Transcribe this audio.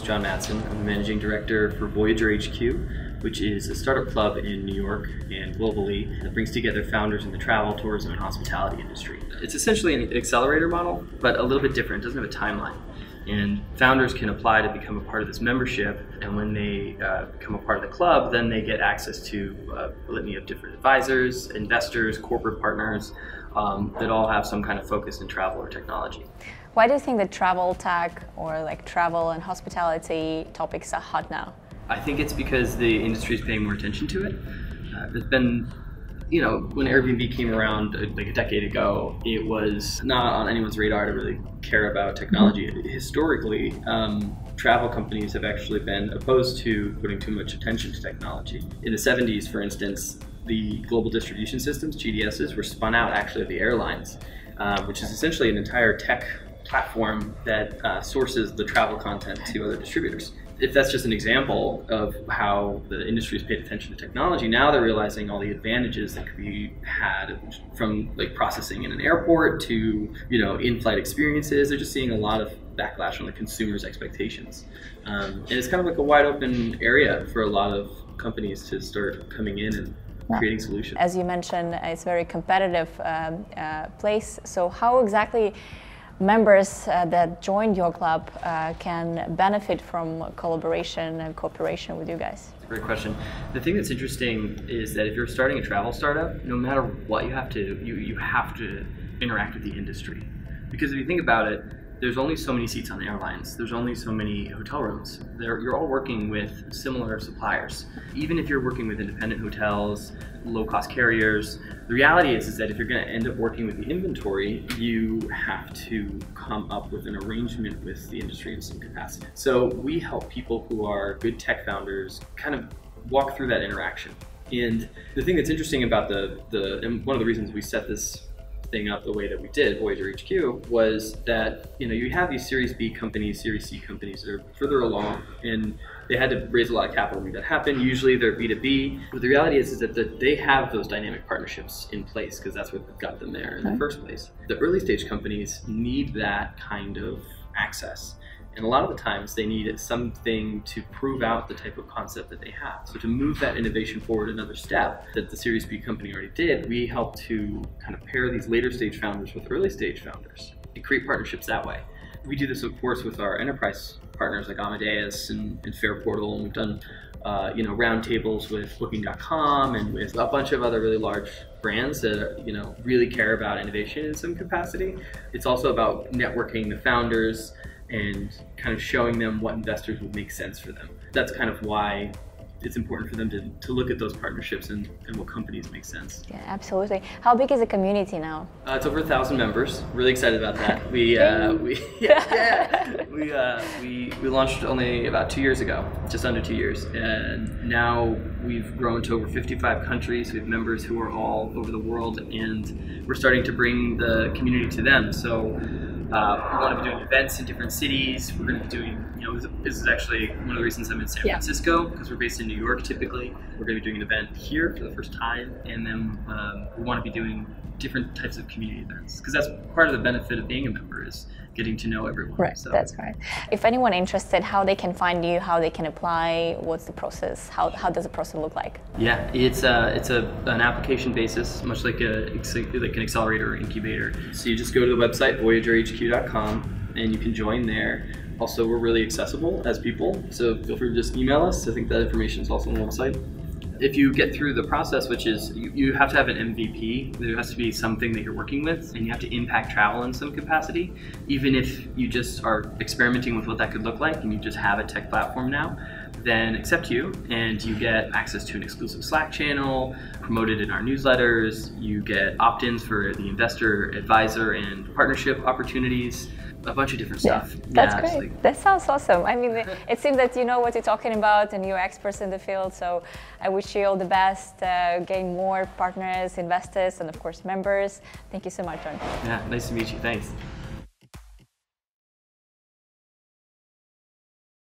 John Matson. I'm the Managing Director for Voyager HQ, which is a startup club in New York and globally that brings together founders in the travel, tourism, and hospitality industry. It's essentially an accelerator model, but a little bit different. It doesn't have a timeline. And founders can apply to become a part of this membership, and when they become a part of the club, then they get access to a litany of different advisors, investors, corporate partners that all have some kind of focus in travel or technology. Why do you think that travel tech or like travel and hospitality topics are hot now? I think it's because the industry is paying more attention to it. There's been, when Airbnb came around like a decade ago, it was not on anyone's radar to really care about technology. Historically, travel companies have actually been opposed to putting too much attention to technology. In the 70s, for instance, the global distribution systems, GDSs, were spun out actually of the airlines, which is essentially an entire tech platform that sources the travel content to other distributors. If that's just an example of how the industry has paid attention to technology, now they're realizing all the advantages that could be had from like processing in an airport to in-flight experiences. They're just seeing a lot of backlash on the consumer's expectations, and it's kind of like a wide open area for a lot of companies to start coming in and creating solutions. As you mentioned, it's a very competitive place. So how exactly members that joined your club can benefit from collaboration and cooperation with you guys? Great question. The thing that's interesting is that if you're starting a travel startup, no matter what, you have to interact with the industry. Because if you think about it, there's only so many seats on the airlines. There's only so many hotel rooms. You're all working with similar suppliers. Even if you're working with independent hotels, low-cost carriers, the reality is that if you're going to end up working with the inventory, you have to come up with an arrangement with the industry in some capacity. So we help people who are good tech founders kind of walk through that interaction. And the thing that's interesting about and one of the reasons we set this thing up the way that we did, Voyager HQ, was that you have these Series B companies, Series C companies that are further along, and they had to raise a lot of capital to make that happen. Usually they're B2B, but the reality is that they have those dynamic partnerships in place because that's what got them there in the first place. The early stage companies need that kind of access. And a lot of the times they need something to prove out the type of concept that they have. So to move that innovation forward another step that the Series B company already did, we help to kind of pair these later stage founders with early stage founders and create partnerships that way. We do this, of course, with our enterprise partners like Amadeus and Fairportal, and we've done roundtables with Booking.com and with a bunch of other really large brands that really care about innovation in some capacity. It's also about networking the founders and kind of showing them what investors would make sense for them. That's kind of why it's important for them to look at those partnerships and what companies make sense. Yeah, absolutely. How big is the community now? It's over 1,000 members. Really excited about that. We launched only about 2 years ago, just under 2 years, and now we've grown to over 55 countries. We have members who are all over the world, and we're starting to bring the community to them. So we want to be doing events in different cities. We're going to be doing, this is actually one of the reasons I'm in San Francisco, because we're based in New York typically. We're going to be doing an event here for the first time, and then we want to be doing different types of community events, because that's part of the benefit of being a member, is getting to know everyone. Right, so that's right. If anyone interested, how they can find you, how they can apply, what's the process, how does the process look like? Yeah, it's an application basis, much like an accelerator or incubator. So you just go to the website, voyagerhq.com, and you can join there. Also, we're really accessible as people, so feel free to just email us. I think that information is also on the website. If you get through the process, which is you have to have an MVP, there has to be something that you're working with, and you have to impact travel in some capacity, even if you just are experimenting with what that could look like and you just have a tech platform now, then accept you, and you get access to an exclusive Slack channel, promoted in our newsletters, you get opt-ins for the investor, advisor, and partnership opportunities, a bunch of different stuff. That's great. That sounds awesome. I mean, it seems that you know what you're talking about and you're experts in the field, so I wish you all the best, gain more partners, investors, and of course members. Thank you so much, John. Yeah, nice to meet you. Thanks.